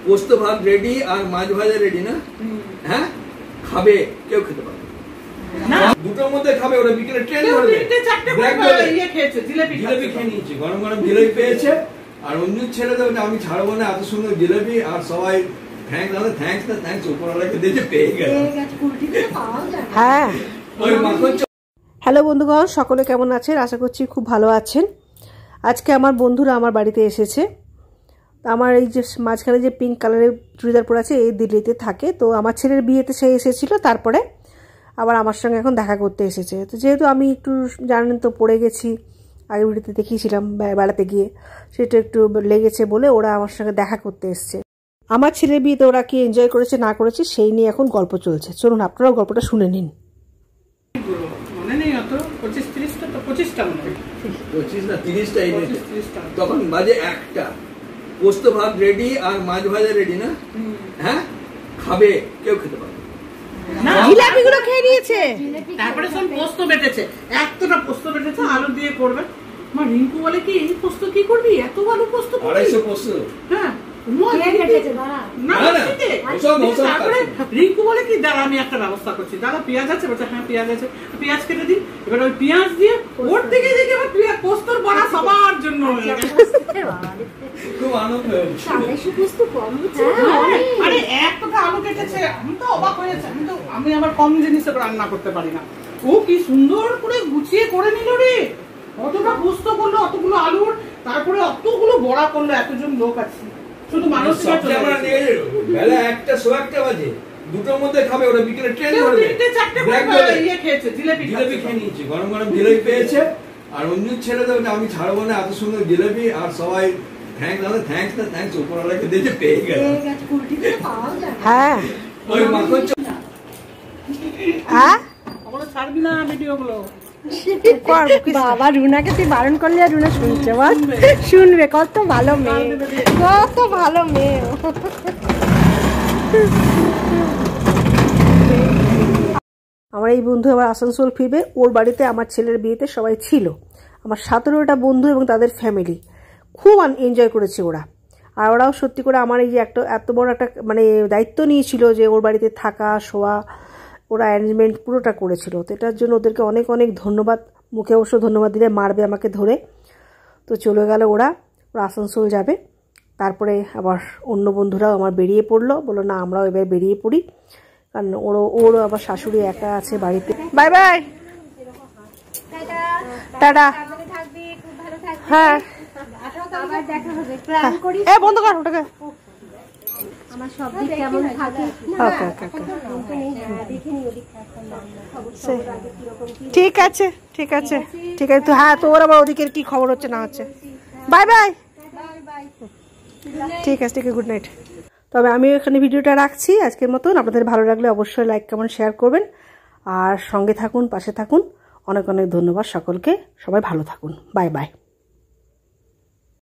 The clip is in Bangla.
পোস্ত ভাত রেডি আর মাছ ভাজা রেডি না? হ্যাঁ, খাবে কেউ খেতে পারবে না, দুটোর মধ্যে খাবে। ওরা বিকেলে ট্রেন ধরবে, জিলেবি খেয়ে নিয়েছে, গরম গরম জিলেবি পেয়েছে। আর অন্য ছেলে দেবে আমি ছাড়বো না, এত সুন্দর জিলেবি। আর সবাই থ্যাঙ্কস উপরওয়ালাকে দিয়েছে, পেয়ে গেছে। হ্যাঁ, হ্যালো বন্ধুগণ, সকলে কেমন আছেন? আশা করছি খুব ভালো আছেন। আজকে আমার বন্ধুরা আমার বাড়িতে এসেছে। আমার এই যে মাঝখানে যে পিঙ্ক কালারের চুড়িদার পরে আছে, এই দিল্লিতে থাকে। তো আমার ছেলের বিয়েতে সে এসেছিল, তারপরে আবার আমার সঙ্গে এখন দেখা করতে এসেছে। তো যেহেতু আমি একটু জানেন তো পড়ে গেছি, আগের ভিডিওতে দেখিয়েছিলাম বেড়াতে গিয়ে, সেটা একটু লেগেছে বলে ওরা আমার সঙ্গে দেখা করতে এসছে। আমার ছেলের বিয়েতে ওরা কি এনজয় করেছে না করেছে সেই নিয়ে এখন গল্প চলছে। চলুন আপনারাও গল্পটা শুনে নিন। তখন বাজে 1টা, পোস্ত ভাত রেডি আর মাছ ভাজা রেডি না? হ্যাঁ, খাবে কেউ খেতে পারবে না, জিলাপিগুলো খেয়ে নিয়েছে। তারপরে সব পোস্ত বেটেছে, এতটা পোস্ত বেটেছে, আলু দিয়ে করবে। মা রিঙ্কু বলে কি এই পোস্ত কি করবি, এত ভালো পোস্ত করবি? 250 পোস্ত। হ্যাঁ, রিঙ্কু বলে কি দাঁড়া আমি একটা ব্যবস্থা করছি, দাদা পেঁয়াজ আছে? বলছে হ্যাঁ পেঁয়াজ আছে, পেঁয়াজ কেটে দিই। এবার ওই পেঁয়াজ দিয়ে ওর দিকে দেখে আবার পেঁয়াজ পোস্তর বড়া সবার জন্য হয়ে গেছে। খুব আনন্দ হয়েছে। আরে এতটা আলু কেটেছে, আমি তো অবাক হয়েছে। আমি আবার কম জিনিসে রান্না করতে পারি না। ও কি সুন্দর করে গুছিয়ে করে নিল রে, অতটা পোস্ত করলো, অতগুলো আলুর, তারপরে অতগুলো বড়া করলো। এতজন লোক আছে, শুধু মানুষ বেলা 1টা 1:15 বাজে, দুটোর মধ্যে খাবে। ওরা বিকেলে ট্রেন ধরবে, জিলেবি খেয়ে নিয়েছে, গরম গরম জিলেবি পেয়েছে। আর অন্য ছেলে দেবে আমি ছাড়বো না, এত সুন্দর জিলেবি। আর সবাই থ্যাঙ্কস উপরওয়ালাকে দিয়েছে, পেয়ে গেছে। হ্যাঁ, ওই মাখন ছাড়বি না ভিডিওগুলো। বাবা রুনাকে তুই বারণ করলি আর রুনা শুনছে, বল শুনবে। কত ভালো মেয়ে, কত ভালো মেয়ে। আমার এই বন্ধু আবার আসানসোল ফিরবে। ওর বাড়িতে আমার ছেলের বিয়েতে সবাই ছিল, আমার 17টা বন্ধু এবং তাদের ফ্যামিলি। খুব এনজয় করেছে ওরা। আর ওরাও সত্যি করে আমার এই যে এত বড় একটা মানে দায়িত্ব নিয়েছিল যে ওর বাড়িতে থাকা শোয়া, ওরা অ্যারেঞ্জমেন্ট পুরোটা করেছিল। তো এটার জন্য ওদেরকে অনেক অনেক ধন্যবাদ। মুখে অবশ্য ধন্যবাদ দিলে মারবে আমাকে ধরে। তো চলে গেল ওরা আসানসোল যাবে। তারপরে আবার অন্য বন্ধুরাও আমার বেরিয়ে পড়লো, বললো না আমরাও এবার বেরিয়ে পড়ি, কারণ ওরও আবার শাশুড়ি একা আছে বাড়িতে। Bye bye, tata. হ্যাঁ, বন্ধ কর ওটাকে। ঠিক আছে ঠিক আছে ঠিক আছে। হ্যাঁ, তোর আবার ওদিকের কি খবর হচ্ছে না হচ্ছে। বাই বাই, ঠিক আছে, ঠিক আছে, গুড নাইট। তবে আমি এখানে ভিডিওটা রাখছি আজকের মতন। আপনাদের ভালো লাগলে অবশ্যই লাইক কমেন্ট শেয়ার করবেন, আর সঙ্গে থাকুন, পাশে থাকুন। অনেক অনেক ধন্যবাদ সকলকে। সবাই ভালো থাকুন। Bye bye.